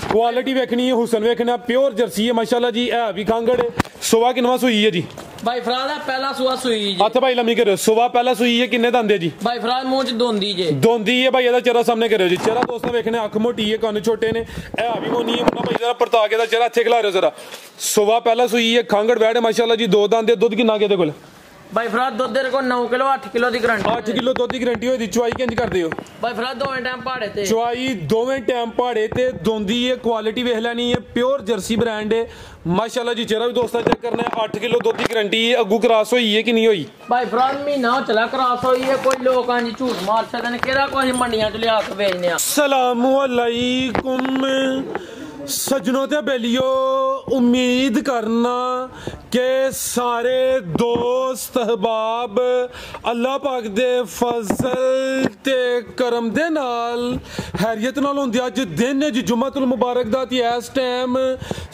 Quality वेखनी है, हुसन वेखना, pure Jersey है माशाल्लाह जी। है भी कांगड़ सुबह किनवा सुई है जी भाई फराद है पहला सुबह सुई जी। हथ भाई लम्मी करो, सुबह पहला सुई है, किन्ने दंदे जी भाई फराद मुंह च दोंदी जे दोंदी है भाई। ਇਹਦਾ ਚਿਹਰਾ ਸਾਹਮਣੇ ਕਰਿਓ ਜੀ। ਚਿਹਰਾ ਦੋਸਤਾਂ ਵੇਖਣੇ, ਅੱਖ ਮੋਟੀ ਹੈ, ਕੰਨ ਛੋਟੇ ਨੇ, ਇਹ ਵੀ ਮੋਨੀ ਹੈ ਮੁੰਨਾ ਭਾਈ। ਜਰਾ ਪਰਤਾ ਕੇ ਦਾ ਚਿਹਰਾ ਇੱਥੇ ਖਿਲਾ ਰਿਓ ਜ਼ਰਾ। ਸੁਬਹ ਪਹਿਲਾ ਸੂਈ ਹੈ, ਖਾਂਗੜ ਬੈਠ ਮਾਸ਼ਾਅੱਲਾ ਜੀ। 2 ਦੰਦ ਦੇ। ਦੁੱਧ ਕਿੰਨਾ ਕਿਹਦੇ ਕੋਲ भाई फराद दुध तेरे को 9 किलो 8 किलो की गारंटी 8 किलो दुध की गारंटी होई दी। चुआई किंज करदे हो भाई फराद दोवें टाइम पहाड़े ते चुआई दोवें टाइम पहाड़े ते दोंदी है। क्वालिटी वेख लैनी है, प्योर जर्सी ब्रांड है माशाल्लाह जी। चेहरा भी दोस्ता चेक करना है। 8 किलो दुध की गारंटी है। अगू क्रॉस होई है कि नहीं होई भाई फराद महीना चला क्रॉस होई है। कोई लोग हां जी झूठ मार सकदे ने केड़ा कोई मंडियां च लिया के बेचने आ। अस्सलामु अलैकुम सजनों ते बेलियो, उम्मीद करना कि सारे दोस्त अहबाब अल्लाह पाक दे फजल ते करम दे नाल हैरियत नाल होंदे। अज दिन है जी जुम्मतुल मुबारक दा ते इस टाइम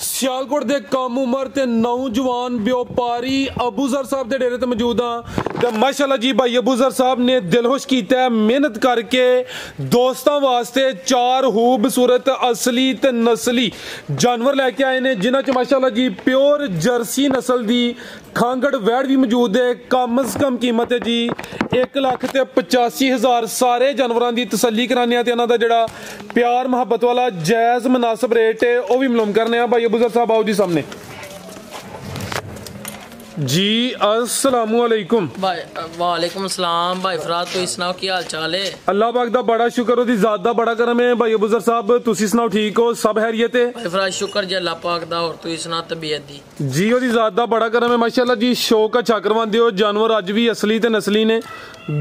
सियालकोट दे कम उम्र ते नौजवान व्यापारी अबूजर साहब दे डेरे ते मौजूद हां ते माशाल्लाह जी भाई अबूजर साहब ने दिलखुश कीता है, मेहनत करके दोस्तां वास्ते 4 खूबसूरत असली ते नस्ली जानवर लैके आए ने, जिन्हां च माशाल्लाह जी प्योर जर्सी नस्ल दी खांगड़ वैड़ भी मौजूद है। कम अज कम कीमत है जी 1,85,000। सारे जानवरों की तसल्ली कराने ते इन्हां दा जेड़ा प्यार मुहब्बत वाला जायज मुनासिब रेट है वह भी मालूम करने। भाई अबूजर साहब आओ जी सामने जी। अस्सलामु अलैकुम। भाई वालेकुम सलाम। भाई फराद तुसीं सुनाओ की हाल चाल है? अल्लाह पाक दा बड़ा शुक्र, ओदी जात दा बड़ा करम है। भाई अबूजर साहब तुसीं सुनाओ ठीक हो, सब खैरियत है? भाई फराद शुक्र जी अल्लाह पाक दा। और तुसीं सुना तबीयत दी? जी ओदी जात दा बड़ा करम है माशाल्लाह जी। शौक अच्छा करवांदे हो। जानवर अज भी असली ते नस्ली ने।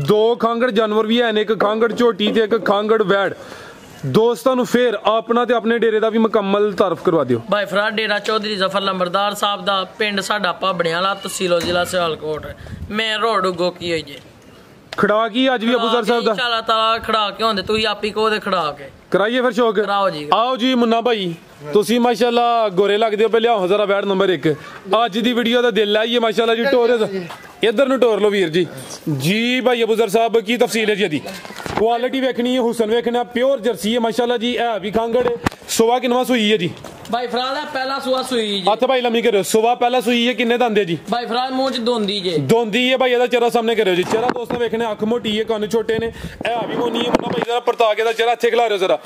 2 खांगड़ जानवर भी हैं, एक खांगड़ झोटी ते एक खांगड़ वैड़। दोस्तों नु फिर अपना ते अपने डेरे दा भी मुकम्मल तारफ करवा दियो। भाई फराद डेरा चौधरी जफर लंबरदार साहब दा, पिंड साडा भाबड़ियाला, तहसील जिला सियालकोट, मेन रोड उगो की होई जे। खड़ा की अज भी अबूजर साहब दा इंशाअल्लाह ताला खड़ा के होंदे, तुसीं आप ही को दे खड़ा के कराइए फिर शौक। कराओ जी। आओ जी मुन्ना भाई, तुसी माशाल्लाह गोरे लगदे हो। पहले आओ जरा वैड नंबर 1 अज दी वीडियो दा दिल आई है माशाल्लाह जी। टोर इधर नु टोर लो वीर जी। जी भाई अबूजर साहब की तफसील है जी दी। क्वालिटी वेखनी है, हुसन वेखना, प्योर जर्सी है माशाल्लाह जी। है भी कांगड़ सुबह किनवा सुई है जी भाई फराद है पहला सुबह सुई जी। हथ भाई लम्मी करो, सुबह पहला सुई है, किन्ने दंदे जी भाई फराद मुंह च दोंदी जे दोंदी है भाई। ਇਹਦਾ ਚਿਹਰਾ ਸਾਹਮਣੇ ਕਰਿਓ ਜੀ। ਚਿਹਰਾ ਦੋਸਤਾਂ ਵੇਖਣੇ, ਅੱਖ ਮੋਟੀ ਹੈ, ਕੰਨ ਛੋਟੇ ਨੇ, ਇਹ ਵੀ ਮੋਨੀ ਹੈ ਮੁੰਨਾ ਭਾਈ। ਜਰਾ ਪਰਤਾ ਕੇ ਦਾ ਚਿਹਰਾ ਇੱਥੇ ਖਿਲਾ ਰਿਓ ਜ਼ਰਾ।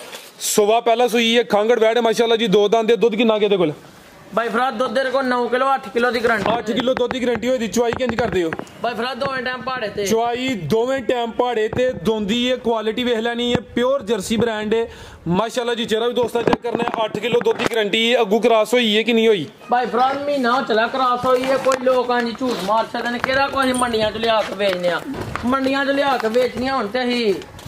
ਸੁਬਹ ਪਹਿਲਾ ਸੂਈ ਹੈ, ਖਾਂਗੜ ਵੈੜ ਹੈ ਮਾਸ਼ਾਅੱਲਾ ਜੀ। 2 ਦੰਦ ਦੇ। ਦੁੱਧ ਕਿੰਨਾ ਕਿਹਦੇ ਕੋਲ भाई फराद दुध तेरे को 9 किलो 8 किलो की गारंटी 8 किलो दुध की गारंटी होई दी। चुआई किंज करदे हो भाई फराद दोवें टाइम पहाड़े ते चुआई दोवें टाइम पहाड़े ते दोंदी है। क्वालिटी वेख लैनी है, प्योर जर्सी ब्रांड है माशाल्लाह जी। चेहरा भी दोस्ता चेक करना है। 8 किलो दुध की गारंटी है। अगू क्रॉस होई है कि नहीं होई भाई फराद महीना चला क्रॉस होई है। कोई लोग हां जी झूठ मार सकदे ने केड़ा कोई मंडियां च लिया के बेचने आ। मंडियां च लिया के बेचनियां हुण ते ही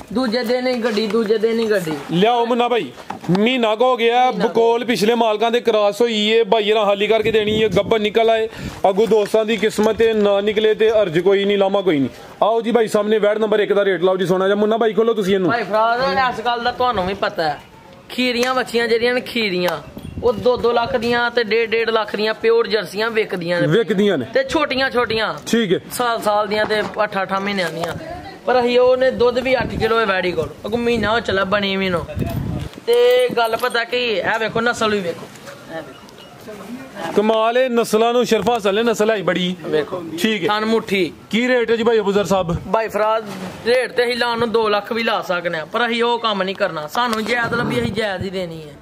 दूजे दिन ही गड्डी दूजे दिन ही गड्डी लियाओ मुन्ना भाई। महीना को हो गया बकोल पिछले मालकां दे क्रॉस होई है। भाई ना हाली करके देनी है। गब्बर निकल आए, अगू दोस्तां दी किस्मत ना निकले ते अर्ज कोई नहीं, लामा कोई नहीं। आओ जी भाई सामने वैड नंबर 1 दा रेट लाओ जी। सोना जा मुन्ना भाई खोलो तुसीं इहनूं। भाई फराद इस गल दा तुहानूं भी पता है, खीरियां बच्चियां जेहड़ियां ने खीरियां ਉਹ 2-2 ਲੱਖ ਦੀਆਂ ਤੇ 1.5 ਲੱਖ ਦੀਆਂ ਪਿਓਰ ਜਰਸੀਆਂ ਵਿਕਦੀਆਂ ਨੇ ਤੇ ਛੋਟੀਆਂ ਠੀਕ ਹੈ ਸਾਲ ਦੀਆਂ ਤੇ 8-8 ਮਹੀਨਿਆਂ ਦੀਆਂ। ਪਰ ਅਸੀਂ ਉਹਨੇ ਦੁੱਧ ਵੀ 8 ਕਿਲੋ ਹੈ ਵੈੜੀ ਕੋਲ। ਅਗੋ ਮਹੀਨਾ ਹੋ ਚਲਾ ਬਣੀ ਵੀ ਨੋ ਤੇ ਗੱਲ ਪਤਾ ਕੀ ਇਹ ਵੇਖੋ ਨਸਲ ਵੀ ਵੇਖੋ। ਇਹ ਵੇਖੋ कमाल है। नस्लां नूं शरफ हासिल है, नस्ल है बड़ी। ਵੇਖੋ ठीक है। ਥਣ ਮੁੱਠੀ की रेट है जी भाई अबूजर साहब? ਭਾਈ ਫਰਾਦ ਰੇਟ ਤੇ ਅਸੀਂ ਲਾਉਣ ਨੂੰ 2 ਲੱਖ ਵੀ ਲਾ ਸਕਨੇ ਆ, ਪਰ ਅਸੀਂ ਉਹ ਕੰਮ ਨਹੀਂ ਕਰਨਾ। ਸਾਨੂੰ ਜਾਇਜ਼ ਲੱਭੀ ਅਸੀਂ ਜਾਇਜ਼ ਹੀ ਦੇਣੀ ਹੈ।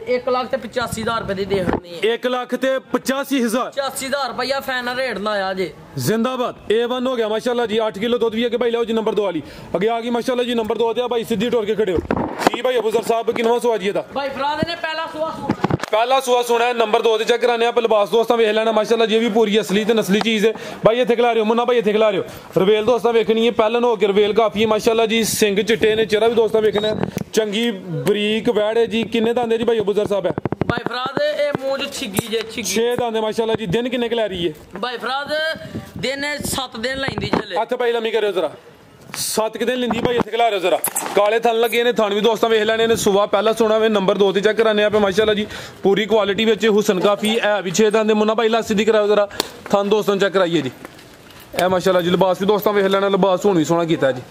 1,85,000 रुपए की दे देनी है। 1,85,000 85,000 रुपया फाइनल रेट लाया जे। जिंदाबाद। A1 हो गया माशाल्लाह जी। 8 किलो दुध भी है कि भाई लाओ जी नंबर 2 वाली आगे आ गई माशाल्लाह जी। नंबर 2 दिया भाई सीधी टोर के खड़े हो जी। भाई अबूजर साहब किनवा सुआ जी दा? भाई फराद ने पहला सुआ सुना है। नंबर 2 चेक कराने आप लिबास दोस्तां वेख लेना माशाल्लाह जी। भी पूरी असली ते नस्ली चीज है भाई। इत्थे खिला रहे हो मुन्ना भाई, इत्थे खिला रहे हो। रवेल दोस्तां वेखनी है, पहलन हो के रवेल काफी है माशाल्लाह जी। सिंग चिट्टे ने, चेहरा भी दोस्तां वेखना चंगी बरीक वैड़ है जी। किन्ने दंद है जी भाई अबूजर साहब? है भाई फराद ए मुंह च छिगी जे छिगी 6 दंद है माशाल्लाह जी। दिन किन्ने खिला रही है भाई फराद? दिन 7 दिन लैंदी चले। हथ भाई लम्मी करियो जरा। 7 दिन लेंदी भाई। इत्थे खिला रहे हो जरा। काले थन लगे ने, थन भी दोस्तां वेख लैने ने। सुबह पहला सोना वे नंबर 2 ते चेक कराने आप माशाल्लाह जी। पूरी क्वालिटी विच हुसन काफी है भी। 6 दंद मुन्ना भाई लासी दी कराओ जरा। थन दोस्तां चेक कराइए जी। ए माशाल्लाह जी। लिबास भी दोस्तां वेख लेना, लिबास हुण भी सोहना कीता जी।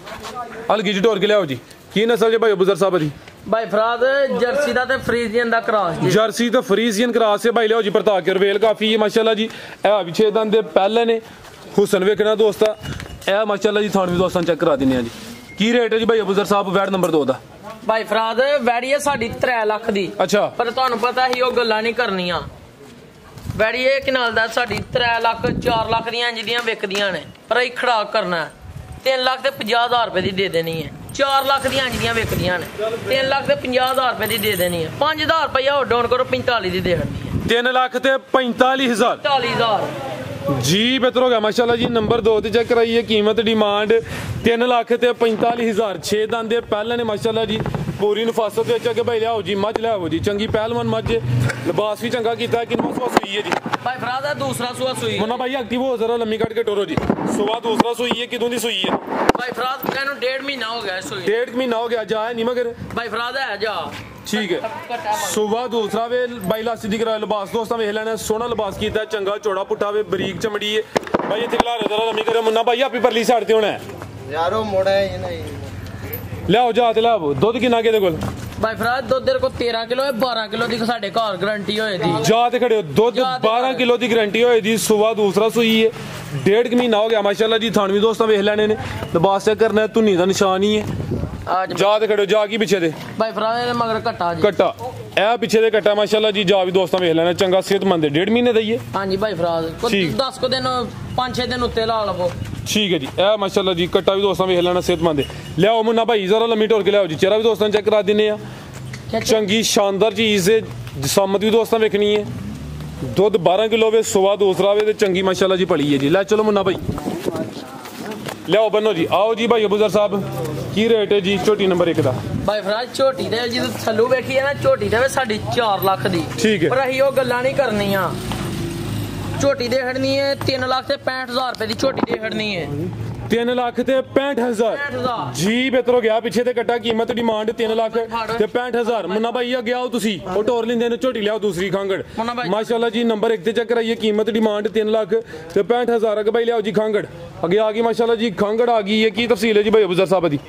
हल्की जी टोर के लियाओ जी। की नस्ल जी भाई अबूजर साहब जी? भाई फराद जर्सी दा ते फ्रीजियन दा क्रॉस जी जर्सी तो फ्रीजियन क्रॉस है भाई लियाओ जी परता के रवेल काफी है माशाल्लाह जी ए भी 6 दंद दे पहले ने हुसन वेखना दोस्ता ए माशाल्लाह जी थान भी दोस्तां चेक करा दिने जी की रेट है जी भाई अबूजर साहब वैड नंबर 2 दा भाई फराद वैड़ी है साडी 3 लाख दी अच्छा पर तुहानू पता ही ओ गल्लां नहीं करनियां वैड़ी ये किनाल दा साडी 3 लाख 4 लाख दियां जिदियां विकदियां ने पर अई खड़ाक करना 3 लाख ते 50,000 रुपए दी दे देनी है 4 लाख दियां जिदियां विकदियां ने 3 लाख ते 50,000 रुपए दी दे देनी है 5,000 रुपया और डाउन करो 45 दी दे देनी है 3 लाख ते 45,000 45,000 जी बेहतर हो गया माशाल्लाह जी नंबर 2 ते चेक कराइए कीमत डिमांड 3 लाख ते 45,000 6 दंद दे पहले ने माशाल्लाह जी पूरी नफासत विच अगे भाई लियाओ जी मझ लियाओ जी चंगी पहलवान मझ लिबास भी चंगा कीता किन्ना सुआ सुई है जी भाई फराद है दूसरा सुआ सुई मुन्ना भाई एक्टिव हो जरा लम्मी कट के टोरो जी सुबह दूसरा सुई है किदों दी सुई है भाई फराद कहनो 1.5 महीना हो गया सुई 1.5 महीना हो गया जा है नहीं मगर भाई फराद है जा ठीक है सुबह दूसरा वे बाई लासी दी करा लिबास दोस्तां वेख लेना सोहना लिबास कीता चंगा चौड़ा पुट्ठा वे बरीक चमड़ी है भाई इत्थे खलारे जरा लम्मी करे मुन्ना भाई आपी परली साइड ते होना है यारो मोड़ा है ये नहीं लियाओ जा ते लियाओ दुध किन्ना केदे कोल भाई फराद दुध तेरे को 13 किलो है 12 किलो दी साडे घर गारंटी होए दी जा ते खड़े हो दुध 12 किलो दी गारंटी होए दी सुबह दूसरा सुई है 1.5 महीना हो गया माशाल्लाह जी थान भी दोस्तां वेख लेने ने लिबास चेक करना है धुनी दा निशान ही है आज जा ते खड़े हो जा की पीछे दे भाई फराद मगर कट्टा जी कट्टा ए पीछे दे कट्टा माशाल्लाह जी जा भी दोस्तां वेख लेना चंगा सेहतमंद है 1.5 महीने दा ही है हां जी भाई फराद ठीक। 10 को दिन 5-6 दिन उत्ते ला लवो ठीक है जी ए माशाल्लाह जी कट्टा भी दोस्तां वेख लेना सेहतमंद है लियाओ मुन्ना भाई जरा लम्मी टोर के लियाओ जी चेहरा भी दोस्तां चेक करा दिने आ चंगी शानदार चीज है जिसामत भी दोस्तां वेखनी है दुध 12 किलो वे सुबह दूसरा वे ते चंगी माशाल्लाह जी पड़ी है जी ले चलो मुन्ना भाई लियाओ बनो जी आओ जी भाई अबूजर साहब की रेट है जी छोटी नंबर 1 दा भाई फराज झोटी दे जी थल्लू वेखी है ना झोटी दे साडी 4 लाख दी ठीक है पर अही ओ गल्लां नहीं करनियां झोटी दे खड़नी है 3 लाख ते 65,000 रुपए दी झोटी दे खड़नी है 3 लाख ते 65,000 65,000 जी बेहतर हो गया पीछे ते कट्टा कीमत डिमांड 3 लाख ते 65,000 मुन्ना भाई अगे आओ तुसी ओ टोर लिंदे ने झोटी लियाओ दूसरी खांगड़ मुन्ना भाई। माशाल्लाह जी नंबर 1 ते चेक कराइए कीमत डिमांड 3 लाख ते 65,000 अगे भाई लियाओ जी खांगड़ अगे आ गई माशाल्लाह जी खांगड़ आ गई है की तफसील है जी भाई अबूजर साहब दी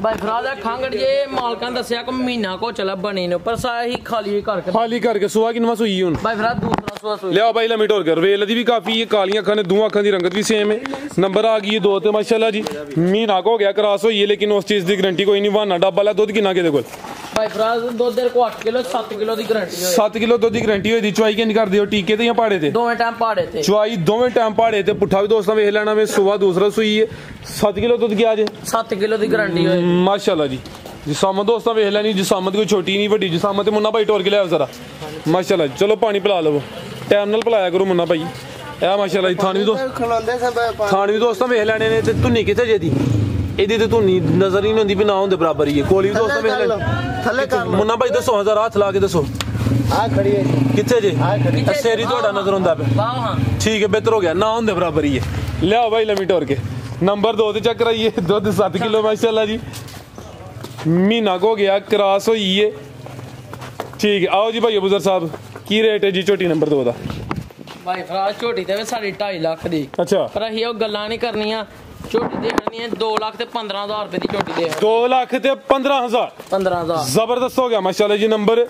भाई फराज खांगड़ जे मालकां दस्या को महीना को चला बनी ने पर साही खाली करके सुहा किनवा सुई हुन भाई फराज दूसरा सुआ सुई लियाओ भाई लम्मी टोर कर वेल दी भी काफी है कालियां अखां ने दो अखां दी रंगत भी सेम है नंबर आ गई है 2 ते माशाल्लाह जी महीना को हो गया क्रॉस होई है लेकिन उस चीज दी गारंटी कोई नहीं वाना डब्बा ला दुध किन्ना केदे कोल भाई फराज दुध तेरे को 8 किलो 7 किलो दी गारंटी होए 7 किलो दुध दी गारंटी होई दी चवाई किंज कर दियो टीके ते या पाड़े ते दोवें टाइम पाड़े थे चवाई दोवें टाइम पाड़े ते पुट्ठा भी दोस्तां वेख लेना वे सुबह दूसरा सुई है 7 किलो दुध गया जे 7 किलो दी गारंटी होए माशाल्लाह जी जिसामत दोस्तां वेख लेनी जिसामत कोई छोटी नहीं बड़ी जिसामत मुन्ना भाई टोर के लिया जरा माशाल्लाह चलो पानी पिला लो टाइम नाल पिलाया करो मुन्ना भाई ए माशाल्लाह जी थान भी दोस्तां वेख लेने ने ते धुनी किथे जे दी ਇਹਦੀ ਤੇ ਧੁਨੀ ਨਜ਼ਰ ਹੀ ਨਹੀਂ ਹੁੰਦੀ ਵੀ ਨਾ ਹੁੰਦੇ ਬਰਾਬਰ ਹੀ ਹੈ ਕੋਲੀ ਵੀ ਦੋਸਤਾਂ ਵੇਖ ਲੈ ਥੱਲੇ ਕਰ ਲਓ ਮੁੰਨਾ ਭਾਈ ਦੱਸੋ ਹਜ਼ਾਰ ਹੱਥ ਲਾ ਕੇ ਦੱਸੋ ਆ ਖੜੀ ਹੈ ਕਿੱਥੇ ਜੇ ਆ ਖੜੀ ਸੇਰੀ ਤੁਹਾਡਾ ਨਜ਼ਰ ਹੁੰਦਾ ਪਿਆ वाह हां ठीक है बेहतर हो गया ना ਹੁੰਦੇ ਬਰਾਬਰ ਹੀ ਹੈ ਲਿਆਓ ਭਾਈ ਲੰਮੀ ਟੋਰ ਕੇ ਨੰਬਰ 2 ਤੇ ਚੈੱਕ ਕਰਾਈਏ ਦੁੱਧ 7 ਕਿਲੋ ਮਾਸ਼ਾਅੱਲਾ ਜੀ ਮਹੀਨਾ ਹੋ ਗਿਆ ਕ੍ਰਾਸ ਹੋਈ ਹੈ ਠੀਕ ਹੈ ਆਓ ਜੀ ਭਾਈ ਅਬੂਜ਼ਰ ਸਾਹਿਬ ਕੀ ਰੇਟ ਹੈ ਜੀ ਝੋਟੀ ਨੰਬਰ 2 ਦਾ भाई फराज झोटी ते साडी 2.5 लाख दी अच्छा पर अही ओ गल्लां नहीं करनियां झोटी दे खड़नी है 2 लाख ते 15,000 रुपए दी झोटी दे 2 लाख ते 15,000 15,000 जबरदस्त हो गया माशाल्लाह जी नंबर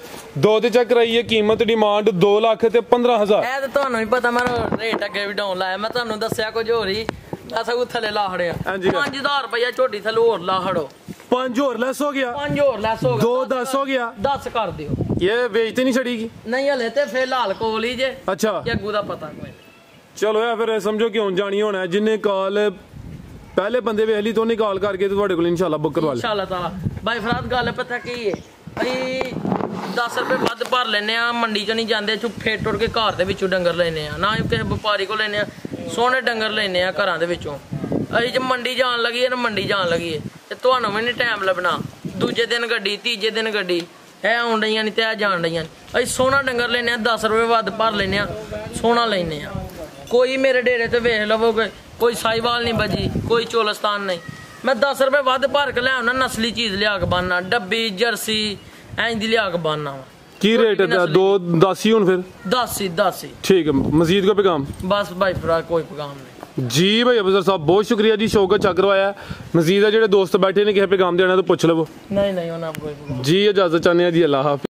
2 ते चेक कराइए कीमत डिमांड 2 लाख ते 15,000 ਇਹ ਤਾਂ ਤੁਹਾਨੂੰ ਵੀ ਪਤਾ ਮੈਂ ਰੇਟ ਅੱਗੇ ਵੀ ਡਾਊਨ ਲਾਇਆ ਮੈਂ ਤੁਹਾਨੂੰ ਦੱਸਿਆ ਕੁਝ ਹੋਰ ਹੀ ਮੈਂ ਸਗੋਂ ਥੱਲੇ ਲਾ ਖੜਿਆ ਹਾਂਜੀ। 5,000 ਰੁਪਇਆ ਝੋਟੀ ਥੱਲੇ ਹੋਰ ਲਾ ਖੜੋ 5 और लेस हो गया 5 ਹੋਰ ਲੈਸ ਹੋ ਗਿਆ 2 10 हो गया 10 ਕਰ ਦਿਓ ये बेचते नहीं छड़ेगी ਨਹੀਂ ਹਲੇ ਤੇ ਫਿਲਹਾਲ ਕੋਲ ਹੀ ਜੇ अच्छा ਕਿ ਅੱਗੂ ਦਾ ਪਤਾ ਕੋਈ ਨਹੀਂ चलो यार फिर समझो कि हुन जानी होना है जिन्हें कॉल पहले बंदे वेख ली तो उन्हें कॉल करके तो ਤੁਹਾਡੇ ਕੋਲ इंशाल्लाह बुक करवा ले इंशाल्लाह ताला भाई फराद ਗੱਲ ਪਤਾ ਕੀ ਹੈ ਅਸੀਂ 10 ਰੁਪਏ ਵੱਧ ਭਰ ਲੈਨੇ ਆ ਮੰਡੀ ਚ ਨਹੀਂ ਜਾਂਦੇ ਫੇਰ ਟੁੱਟ ਕੇ ਘਰ ਦੇ ਵਿੱਚੋਂ ਡੰਗਰ ਲੈਨੇ ਆ ਨਾ ਕਿਸੇ ਵਪਾਰੀ ਕੋਲ ਲੈਨੇ ਆ ਸੋਹਣੇ ਡੰਗਰ ਲੈਨੇ ਆ ਘਰਾਂ ਦੇ ਵਿੱਚੋਂ ਅਸੀਂ ਜੇ ਮੰਡੀ ਜਾਣ ਲੱਗੀਏ ਨਾ ਮੰਡੀ ਜਾਣ ਲੱਗੀਏ ਤੇ ਤੁਹਾਨੂੰ ਵੀ ਨਹੀਂ ਟਾਈਮ ਲੱਭਣਾ ਦੂਜੇ ਦਿਨ ਗੱਡੀ ਤੀਜੇ ਦਿਨ ਗੱਡੀ ਇਹ ਆਉਣ ਡਈਆਂ ਨਹੀਂ ਤੇ ਆ ਜਾਣ ਡਈਆਂ ਅਸੀਂ ਸੋਹਣਾ ਡੰਗਰ ਲੈਨੇ ਆ 10 ਰੁਪਏ ਵੱਧ ਭਰ ਲੈਨੇ ਆ ਸੋਹਣਾ ਲੈਨੇ ਆ ਕੋਈ ਮੇਰੇ ਡੇਰੇ ਤੇ ਵੇਖ ਲਵੋਗੇ ਕੋਈ ਸਾਈਵਾਲ ਨਹੀਂ ਬਜੀ ਕੋਈ ਚੋਲਸਤਾਨ ਨਹੀਂ ਮੈਂ 10 ਰੁਪਏ ਵੱਧ ਭਰ ਕੇ ਲਿਆਉਣਾ ਨਸਲੀ ਚੀਜ਼ ਲਿਆ ਕੇ ਬਾਨਾ ਡੱਬੀ ਜਰਸੀ ਐਂ ਦੀ ਲਿਆ ਕੇ ਬਾਨਾ की रेट है 2 10 ही हुन फिर 10 ही ठीक है मजीद का पैगाम बस भाई फराक कोई पैगाम नहीं जी भाई अफसर साहब बहुत शुक्रिया जी, शो का चक करवाया। मजीद है जेडे दोस्त बैठे ने किसी पैगाम देना तो पूछ लवो। नहीं नहीं उन्हें कोई जी इजाजत चाहते हैं जी, अल्लाह हाफिज़।